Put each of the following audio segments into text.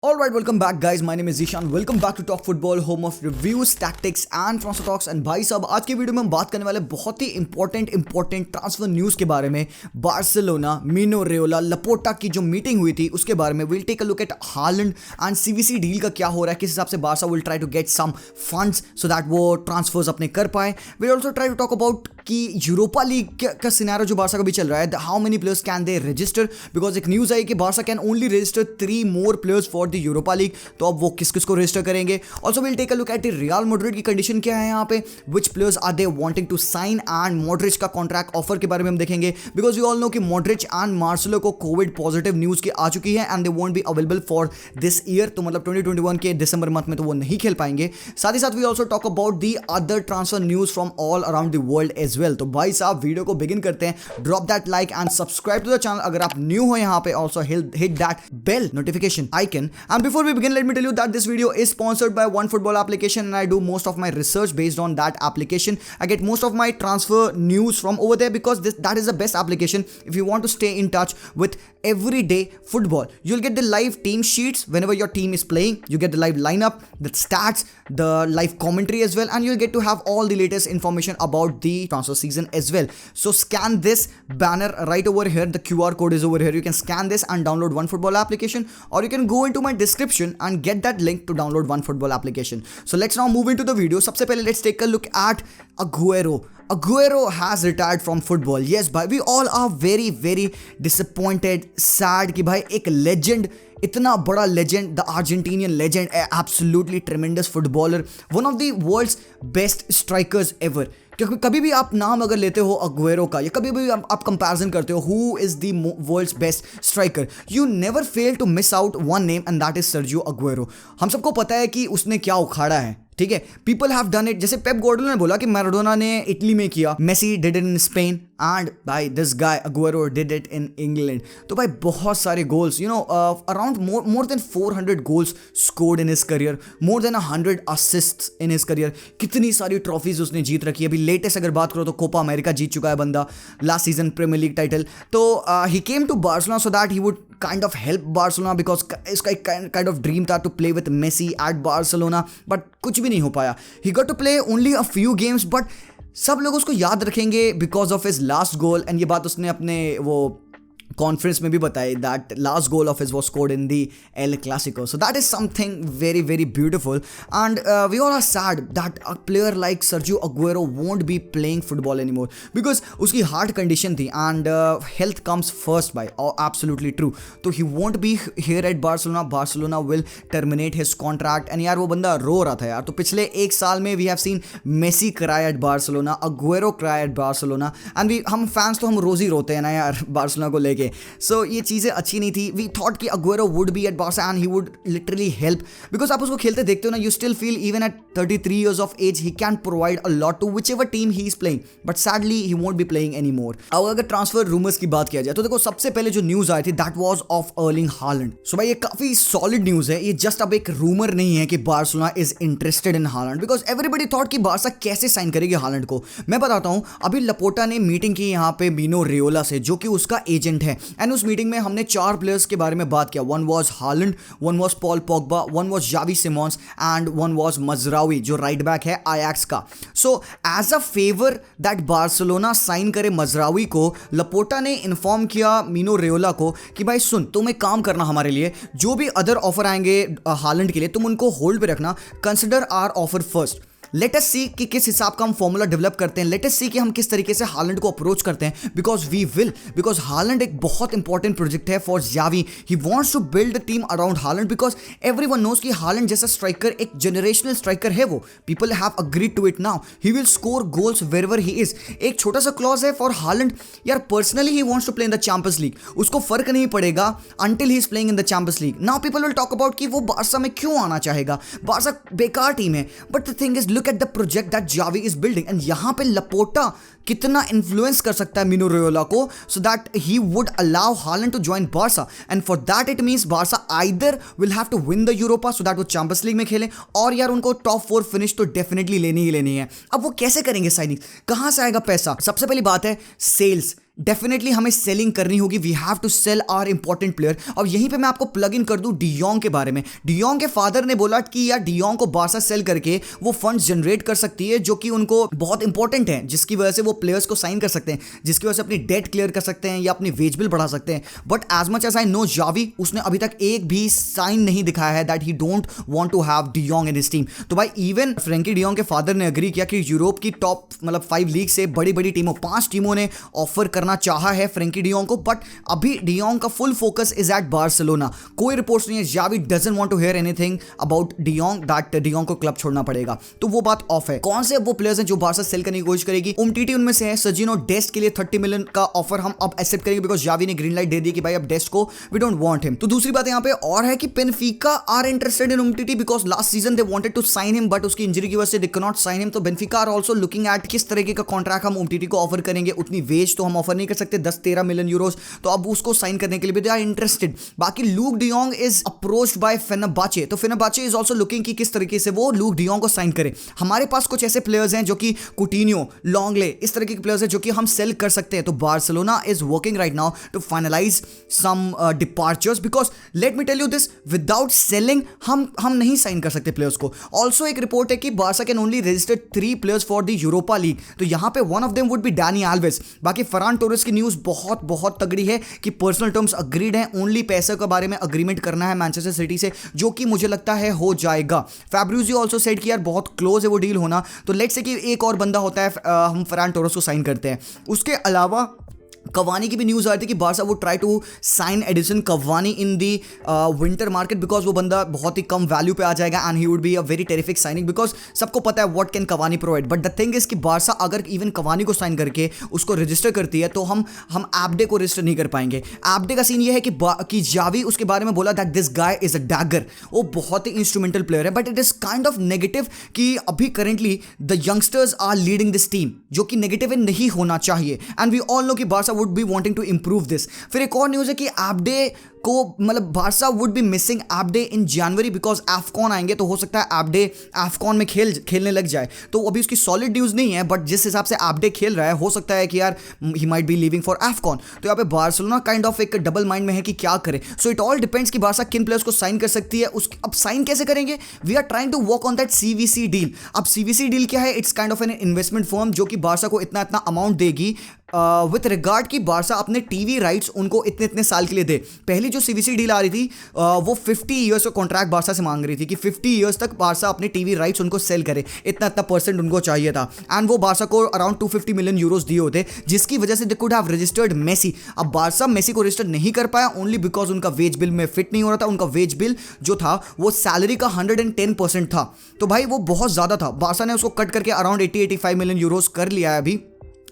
Alright, welcome back guys. My name is Zishan. Welcome back to Talk Football, home of reviews, tactics and transfer talks. And भाई साहब आज की video में हम बात करने वाले बहुत ही इंपॉर्टेंट ट्रांसफर न्यूज़ के बारे में. बार्सिलोना, मीनो रेयोला, लपोर्टा की जो मीटिंग हुई थी उसके बारे में. Will take a look at Haaland and CVC deal का क्या हो रहा है, किस हिसाब से Barca will try to get some funds so that वो ट्रांसफर्स अपने कर पाए. Will also try to talk about कि यूरोपा लीग का सिनेरियो जो बार्सा का भी चल रहा है. How many players can they register, because एक न्यूज़ आई कि Barca can only register 3 more players for the Europa league. तो अब वो किस किस को रजिस्टर करेंगे. Also will take a look at Real Madrid की कंडीशन क्या है यहाँ पे, which players are they wanting to sign, and Modric का कॉन्ट्रैक्ट ऑफर के बारे में हम देखेंगे. बिकॉज यू ऑल नो कि मॉड्रिच एंड मार्सेलो को कोविड पॉजिटिव न्यूज़ की आ चुकी है and they won't be available for this year. तो मतलब 2021 के दिसंबर मंथ में तो वो नहीं खेल पाएंगे. साथ ही साथ we also talk about the other transfer news from all around the world as well. तो भाई साहब वीडियो को बिगिन करते हैं. Drop that like and subscribe to the channel अगर आप न्यू हो यहाँ पे. Also hit that bell notification icon. And before we begin, let me tell you that this video is sponsored by OneFootball application and I do most of my research based on that application. I get most of my transfer news from over there because that is the best application if you want to stay in touch with everyday football. You'll get the live team sheets whenever your team is playing. You get the live lineup, the stats, the live commentary as well, and you'll get to have all the latest information about the transfer season as well. So scan this banner right over here. The QR code is over here. You can scan this and download OneFootball application, or you can go into my description and get that link to download OneFootball application. So let's now move into the video. सबसे पहले let's take a look at Aguero. Aguero has retired from football. Yes, bhai, we all are very disappointed, sad कि भाई एक legend, इतना बड़ा legend, the Argentinian legend, absolutely tremendous footballer, one of the world's best strikers ever. क्योंकि कभी भी आप नाम अगर लेते हो अगुएरो का या कभी भी आप कंपैरिजन करते हो who is the world's best striker, you never fail to miss out one name and that is Sergio Aguero. हम सबको पता है कि उसने क्या उखाड़ा है, ठीक है. People have done it. जैसे पेप गार्डियोला ने बोला कि मैराडोना ने इटली में किया, Messi did it in Spain, and भाई this guy Aguero did it in England. तो भाई बहुत सारे goals, you know, around more than 400 goals scored in his career, more than 100 assists in his career. कितनी सारी trophies उसने जीत रखी है. अभी लेटेस्ट अगर बात करो तो कोपा अमेरिका जीत चुका है बंदा, last season Premier League title. तो he came to Barcelona so that he would kind of help Barcelona because इसका एक kind of dream था to play with Messi at Barcelona, but कुछ भी नहीं हो पाया. He got to play only a few games, but सब लोग उसको याद रखेंगे because of his last goal. and ये बात उसने अपने वो कॉन्फ्रेंस में भी बताई that last goal of his was scored in the El Clasico. So that is something very beautiful and we all are sad that a player like Sergio Aguero won't be playing football anymore because उसकी heart condition थी and health comes first bye, absolutely true. तो he won't be here at Barcelona. Barcelona will terminate his contract. And यार वो बंदा रो रहा था यार. तो पिछले एक साल में we have seen Messi cry at Barcelona, Aguero cry at Barcelona, and हम फैंस तो हम रोज ही रोते हैं ना यार बार्सिलोना को लेके. सो ये चीज़ें अच्छी नहीं थी. वी थॉट कि Aguero would be at Barca and he would literally help because आप उसको खेलते देखते हो ना, you still feel even at 33 years of age he can provide a lot to whichever team he is playing, but sadly he won't be playing anymore. अब अगर transfer rumours की बात किया जाए तो देखो सबसे पहले जो न्यूज़ आई थी that was of Erling Haaland. So भाई ये काफ़ी सॉलिड न्यूज़ है. ये जस्ट अब एक रूमर नहीं है कि Barcelona is interested in Holland because everybody thought कि बार्सा कैसे साइन करेगी हालैंड को. मैं बताता हूँ. अभी लपोर्टा ने मीटिंग की यहाँ पे मीनो रेयोला से जो कि उसका एजेंट है, एंड उस मीटिंग में हमने 4 प्लेयर्स के बारे में बात किया. One was Haaland, one was Paul Pogba, one was Xavi Simons and one was Mazraoui जो राइट बैक है आयाक्स का. So as a favour that Barcelona sign करे मजरावी को, लपोर्टा ने इन्फॉर्म किया मीनो रेयोला को कि भाई सुन, तुम एक काम करना हमारे लिए, जो भी अदर ऑफर आएंगे हालैंड के लिए तुम उनको होल्ड पे रखना, consider our offer first. Let us see कि किस हिसाब का हम फॉर्मूला डेवलप करते हैं. लेट अस सी कि हम किस तरीके से हालैंड को अप्रोच करते हैं बिकॉज हालैंड एक बहुत इंपॉर्टेंट प्रोजेक्ट है for Xavi. He wants to build the team around Haaland because everyone knows कि हालैंड जैसा स्ट्राइकर एक जनरेशनल स्ट्राइकर है. वो people have agreed to it now. He will score goals wherever he is. एक छोटा सा clause है for Haaland यार, personally he wants to play in the Champions League. उसको फर्क नहीं पड़ेगा until he is playing in the Champions league. Now people will talk about कि वो बार्सा में क्यों आना चाहेगा, बार्सा बेकार टीम है. But the thing is look at the project Xavi is building and यहां पे लपोर्टा कितना इन्फ्लुएंस कर सकता है मीनो रेयोला को so that he would allow Haaland to join Barca. And for that it means Barca either will have to win the Europa so that वो Champions League में खेलें, और यार उनको टॉप 4 फिनिश तो डेफिनेटली लेनी ही लेनी है. अब वो कैसे करेंगे साइनिंग, कहां से आएगा पैसा. सबसे पहली बात है सेल्स. डेफिनेटली हमें सेलिंग करनी होगी, we have to sell our important player. और यहीं पे मैं आपको प्लग इन कर दूं डियोंग के बारे में। डियोंग के फादर ने बोला कि यार डियोंग को बार्सा सेल करके वो फंड्स जनरेट कर सकती है जो कि उनको बहुत इंपॉर्टेंट है, जिसकी वजह से वो प्लेयर्स को साइन कर सकते हैं, जिसकी वजह से अपनी डेट क्लियर कर सकते हैं या अपनी वेज बिल बढ़ा सकते हैं। But as much as I know Xavi, उसने अभी तक एक भी साइन नहीं दिखाया है that he don't want to have de Jong in his team. तो भाई इवन फ्रैंकी डियोंग के फादर ने एग्री किया कि यूरोप की टॉप मतलब 5 लीग से बड़ी बड़ी टीमों 5 टीमों ने ऑफर करना चाहा है फ्रैंकी डियोंग को, बट अभी डियोंग का full focus is at Barcelona. कोई रिपोर्ट्स नहीं है, Xavi doesn't want to hear anything about de Jong that de Jong को क्लब छोड़ना पड़ेगा, तो वो बात ऑफ है। कौन से वो प्लेयर्स हैं जो बार्सा सेल करने की कोशिश करेगी? उमटीटी उनमें से है। सर्जिनो डेस्ट के लिए 30 मिलियन का ऑफर हम अब एक्सेप्ट करेंगे बिकॉज जावी ने ग्रीन लाइट दे दी कि भाई अब डेस्ट को वी डोंट वांट हिम। तो दूसरी बात यहाँ पे और है कि Benfica are interested in Umtiti because last season they wanted to sign him but उसकी इंजरी की वजह से they can not sign him. तो Benfica are also looking at किस तरीके का कॉन्ट्रैक्ट हम उमटीटी को ऑफर करेंगे। उतनी वेज तो हम ऑफर नहीं कर सकते, 10-13 मिलियन यूरोस, तो अब उसको साइन करने के लिए भी दे आर इंटरेस्टेड। बाकी Luuk de Jong is approached by Fenerbahce, तो फेनेर्बाचे इज आल्सो लुकिंग कि किस तरीके से वो लूक डियोंग को साइन करे। हमारे पास कुछ ऐसे प्लेयर्स हैं जो कि कुटिन्यो, लॉन्गले, इस तरीके के प्लेयर्स हैं जो कि हम सेल कर सकते हैं। तो Barcelona is working right now to finalize some departures because let me tell you this, without selling हम नहीं साइन कर सकते प्लेयर्स को। ऑल्सो एक रिपोर्ट है कि Barca can only register 3 players for the Europa league, तो यहां पे one of them would be Danny Alves. बाकी फरान टोरेस की न्यूज बहुत बहुत तगड़ी है कि पर्सनल टर्म्स अग्रीड हैं, ओनली पैसे के बारे में अग्रीमेंट करना है मैनचेस्टर सिटी से, जो कि मुझे लगता है हो जाएगा। फैब्रिजियो ऑल्सो सेड कि यार बहुत क्लोज है वो डील होना, तो लेट्स से कि एक और बंदा होता है, हम फरान टोरेस को साइन करते हैं। उसके अलावा कवानी की भी न्यूज़ आ रही थी कि बार्सा वो try to sign Edinson Cavani in the winter market because वो बंदा बहुत ही कम वैल्यू पे आ जाएगा and he would be a very terrific signing because सबको पता है what can Cavani provide. But the thing is कि बार्सा अगर इवन कवानी को साइन करके उसको रजिस्टर करती है तो हम एपडे को रजिस्टर नहीं कर पाएंगे। एपडे का सीन ये है कि जावी उसके बारे में बोला that this guy is a dagger, वो बहुत ही इंस्ट्रूमेंटल प्लेयर है, but it is kind of negative कि अभी currently the youngsters are leading this team, जो कि नेगेटिव नहीं होना चाहिए एंड वी ऑल नो कि Barca would be wanting to improve this. फिर एक और न्यूज़ है कि एपडे को मतलब Barca would be missing Abde in January because AFCON आएंगे, तो हो सकता है एपडे एफकॉन में खेलने लग जाए। तो अभी उसकी सॉलिड न्यूज़ नहीं है, बट जिस हिसाब से एपडे खेल रहा है हो सकता है कि यार he might be leaving for AFCON. तो यहाँ पे बार्सिलोना काइंड ऑफ एक डबल माइंड में है कि क्या करे। सो इट ऑल डिपेंड्स कि बार्सा किन प्लेयर्स को साइन कर सकती है। अब साइन कैसे करेंगे? We are trying to work on that CVC deal. अब सीवीसी डील क्या है? It's kind of an investment firm जो कि बार्सा को इतना इतना अमाउंट देगी विथ रिगार्ड कि बार्सा अपने टीवी राइट्स उनको इतने इतने साल के लिए दे। पहली जो सीवीसी डील आ रही थी वो 50 ईयर्स का कॉन्ट्रैक्ट बार्सा से मांग रही थी कि 50 ईयर्स तक बार्सा अपने टीवी राइट्स उनको सेल करे, इतना इतना परसेंट उनको चाहिए था एंड वो बार्सा को अराउंड 250 मिलियन यूरोस दिए होते, जिसकी वजह से they could have registered Messi. अब बार्सा मेसी को रजिस्टर नहीं कर पाया ओनली बिकॉज उनका वेज बिल में फिट नहीं हो रहा था। उनका वेज बिल जो था वो सैलरी का 110% था, तो भाई वो बहुत ज़्यादा था। बार्सा ने उसको कट करके अराउंड 80-85 मिलियन यूरोस कर लिया है अभी,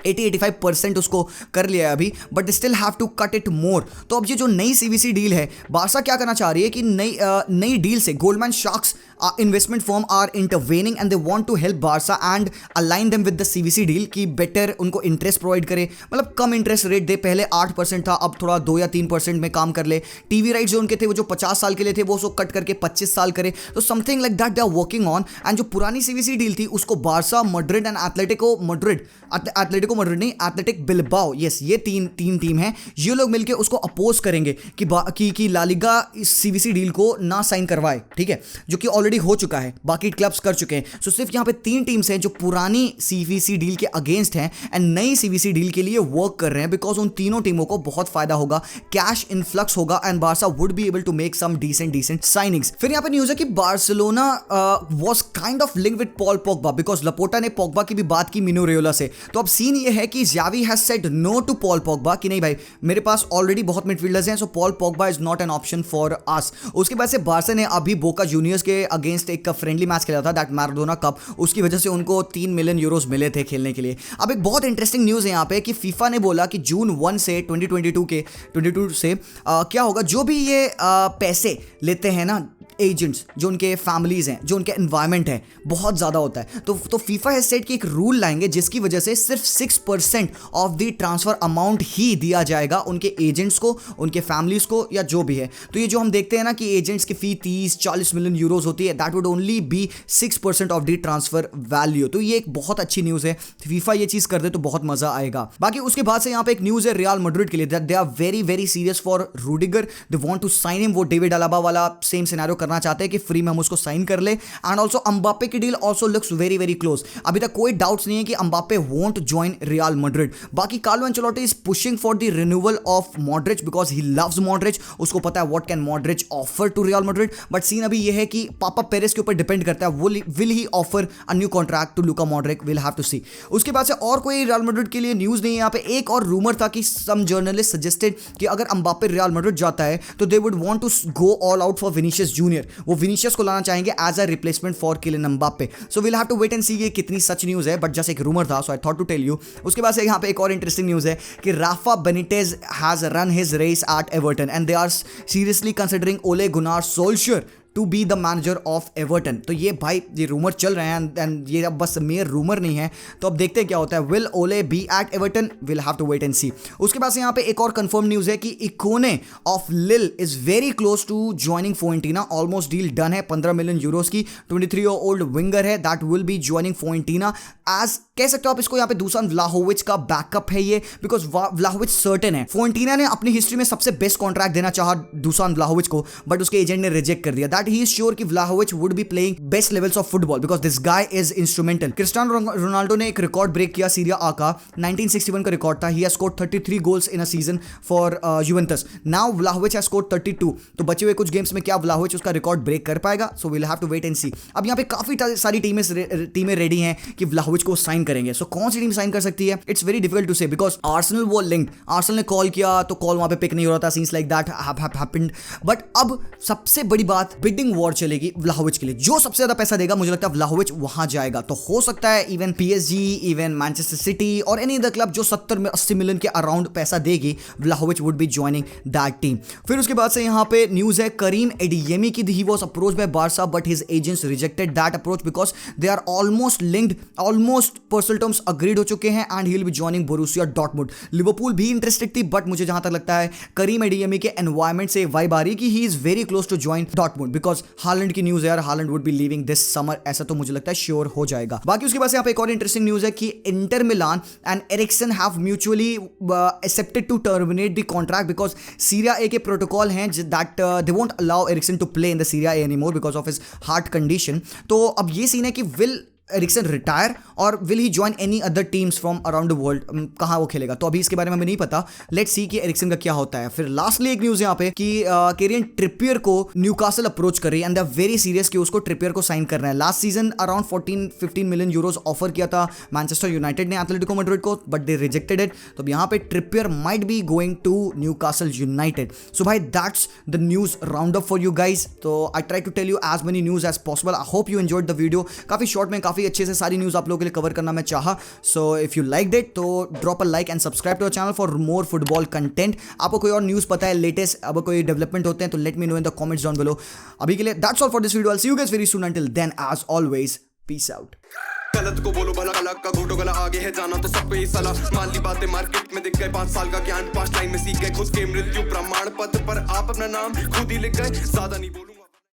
80-85% उसको कर लिया है अभी, but still have to cut it more. तो अब ये जो नई सीवीसी डील है, बार्सा क्या करना चाह रही है कि नई डील से गोल्डमैन शार्क्स investment firm are intervening and they want to help Barca and align them with the CVC deal कि बेटर उनको इंटरेस्ट प्रोवाइड करे, मतलब कम इंटरेस्ट रेट दे। पहले 8% था, अब थोड़ा 2 या 3% में काम कर ले। टीवी राइट्स जो उनके थे वो जो 50 साल के लिए थे वो उसको कट करके 25 साल करे, तो something like that they are working on. And जो पुरानी सीवीसी डील थी उसको Barca, Madrid and Atletico Madrid, Athletic Bilbao, yes ये तीन टीम है, ये लोग मिलके उसको अपोज करेंगे कि ला लीगा इस सीवीसी डील को ना साइन करवाए, ठीक है, जो कि ऑलरेडी हो चुका है, बाकी क्लब्स कर चुके हैं। सो सिर्फ यहाँ पे 3 टीम्स हैं जो पुरानी सीवीसी डील के अगेंस्ट हैं एंड नई सीवीसी डील के लिए वर्क कर रहे हैं बिकॉज उन तीनों टीमों को बहुत फायदा होगा, कैश इनफ्लक्स होगा and Barca would be able to make some decent signings. फिर यहाँ पे न्यूज़ है कि Barcelona was kind of linked with Paul Pogba because Laporta ने पोग्बा की भी बात की मिनो रेयोला से। तो अब सीन ये है कि Xavi has said no to Paul Pogba कि नहीं भाई मेरे पास ऑलरेडी बहुत मिडफील्डर्स हैं, so Paul Pogba is not an option for us. उसके बाद से बार्सा ने अभी बोका जूनियर्स के अगेंस्ट एक फ्रेंडली मैच खेला था, दैट मैराडोना कप, उसकी वजह से उनको 3 मिलियन यूरोस मिले थे खेलने के लिए। अब एक बहुत इंटरेस्टिंग न्यूज़ है यहाँ पे कि फीफा ने बोला कि जून 1 से 2022 से क्या होगा, जो भी ये पैसे लेते हैं ना एजेंट्स, जो उनके फैमिलीज हैं, जो उनके एनवायरमेंट है, बहुत ज़्यादा होता है। तो फीफा हैज सेड कि एक रूल लाएंगे जिसकी वजह से सिर्फ 6% ऑफ द ट्रांसफर अमाउंट ही दिया जाएगा उनके एजेंट्स को, उनके फैमिलीज को, या जो भी है। तो ये जो हम देखते हैं ना कि एजेंट्स की फी 30-40 मिलियन यूरोज होती है, that would only be 6% of the transfer value. तो ये एक बहुत अच्छी न्यूज़ है। फीफा ये चीज़ कर दे तो बहुत मजा आएगा। बाकी उसके बाद से यहाँ पे एक न्यूज़ है रियल मैड्रिड के लिए, that they are very very serious for Rudiger, they want to sign him. वो डेविड अलाबा वाला सेम सिनेरियो करना चाहते हैं कि फ्री में हम उसको साइन कर ले। एंड ऑल्सो एम्बाप्पे की deal also looks very very close. अभी तक कोई डाउट्स नहीं है कि Mbappe won't join Real Madrid. बाकी Carlo Ancelotti is pushing for the renewal of Modric because he loves Modric. उसको पता है what can Modric offer to Real Madrid. But scene अभी ये है कि पापा पेरेस के ऊपर डिपेंड करता है, will he offer a new contract to Luka Modric, will have to see. उसके बाद से और कोई रियल मैड्रिड के लिए न्यूज़ नहीं है। यहाँ पे एक और रूमर था कि सम जर्नलिस्ट सजेस्टेड कि अगर एम्बाप्पे रियल मैड्रिड जाता है तो they would want to go all out for Vinicius Junior. वो विनीशियस को लाना चाहेंगे as a replacement for Kylian Mbappe. So will have to wait and see ये कितनी सच न्यूज़ है, बट जस्ट एक रूमर था, so I thought to tell you. उसके बाद से यहाँ पे एक और इंटरेस्टिंग न्यूज़ है कि Rafa Benitez has run his race at Everton and they are seriously considering Ole Gunnar Solskjaer to be the manager of Everton. तो ये भाई ये रूमर चल रहे हैं एंड ये अब बस मेयर रूमर नहीं है। तो अब देखते हैं क्या होता है। Will Ole be at Everton, will have to wait and see. उसके बाद से यहाँ पे एक और कंफर्म न्यूज़ है कि Ikone of Lille is very close to joining Fiorentina. Almost deal done है 15 मिलियन यूरोज की। 23-year-old विंगर है that will be joining Fiorentina as, कह सकते हो आप इसको यहाँ पे दुसान व्लाहोविच का बैकअप है ये, बिकॉज व्लाहोविच सर्टेन है। फोएंटीना ने अपनी हिस्ट्री में सबसे बेस्ट कॉन्ट्रैक्ट देना चाहा दुसान व्लाहोविच को, बट उसके एजेंट ने रिजेक्ट कर दिया। दैट he is sure कि Vlahovic would be playing best levels of football because this guy is instrumental. Cristiano Ronaldo ने एक रिकॉर्ड ब्रेक किया सीरिया आ का, 1961 का रिकॉर्ड था। He has scored 33 goals in a season for Juventus. Now Vlahovic has scored 32. तो बचे हुए कुछ गेम्स में क्या Vlahovic उसका रिकॉर्ड ब्रेक कर पाएगा? So we'll have to wait and see. अब यहाँ पे काफी सारी टीमें रेडी हैं कि Vlahovic को साइन करेंगे। So कौन सी टीम साइन कर सकती है? It's very difficult to say because Arsenal वो linked. Arsenal ने कॉल किया तो कॉल वहाँ पे पिक नहीं हो रहा था। Scenes like that have happened. But अब सबसे बड़ी बात, बिडिंग वॉर चलेगी व्लाहोविच के लिए। जो सबसे ज्यादा पैसा देगा मुझे लगता है व्लाहोविच वहां जाएगा। तो हो सकता है even PSG, even Manchester city और एनी अदर क्लब जो 70-80 मिलियन के अराउंड पैसा देगी, Vlahovic would be joining that team. फिर उसके बाद से यहाँ पे न्यूज है करीम एडियमी की। He was approached by Barca but his agents rejected that approach because they are almost linked, almost personal terms agreed हो चुके हैं and he will be joining Borussia Dortmund. Liverpool भी interested थी but मुझे जहां तक लगता है करीम एडियमी के एनवायरमेंट से वाइब आ रही कि he is very close to join Dortmund because Haaland की न्यूज़ है यार, Haaland would be leaving this summer, ऐसा तो मुझे लगता है श्योर हो जाएगा। बाकी उसके बाद से यहाँ पे एक और इंटरेस्टिंग न्यूज़ है कि Inter Milan and Eriksen have mutually accepted to terminate the contract because Serie A के प्रोटोकॉल हैं that they won't allow Eriksen to play in the Serie A anymore because of his heart condition. तो अब ये scene है कि will Eriksen retire और will he join any other teams from around the world, कहाँ वो खेलेगा तो अभी इसके बारे में हमें नहीं पता। लेट्स सी कि एरिक्सन का क्या होता है। फिर लास्टली एक न्यूज़ यहाँ पे कि केरियन ट्रिपियर को न्यूकासल अप्रोच कर रही है and they are very serious कि उसको ट्रिपियर को साइन करना है। Last season around 14-15 million euros offer किया था मैनचेस्टर यूनाइटेड ने एथलेटिको मैड्रिड को, बट दे रिजेक्टेड इट। तो अब यहाँ पे Trippier might be going to Newcastle United. So भाई that's the news round up for you guys. तो I try to tell you as many news as possible. I hope you enjoyed the video. काफी short में काफी अच्छे से सारी news आप लोगों के लिए कवर करना मैं चाहा। So if you like it तो drop a like and subscribe to our channel for more football content. आपको कोई और न्यूज़ पता है लेटेस्ट, अब कोई डेवलपमेंट होते हैं तो let me know in the comments down below. अभी के लिए that's all for this video. I will see you guys very soon. Until then as always peace out. गलत को बोलो भला, अलग का घोटो गला, आगे है जाना तो सब पे ही सलाह। मान ली बातें मार्केट में दिख गए, 5 साल का ज्ञान 5 लाइन में सीख गए। खुद के मृत्यु प्रमाण पत्र पर आप अपना नाम खुद ही लिख गए। ज्यादा नहीं बोलूंगा।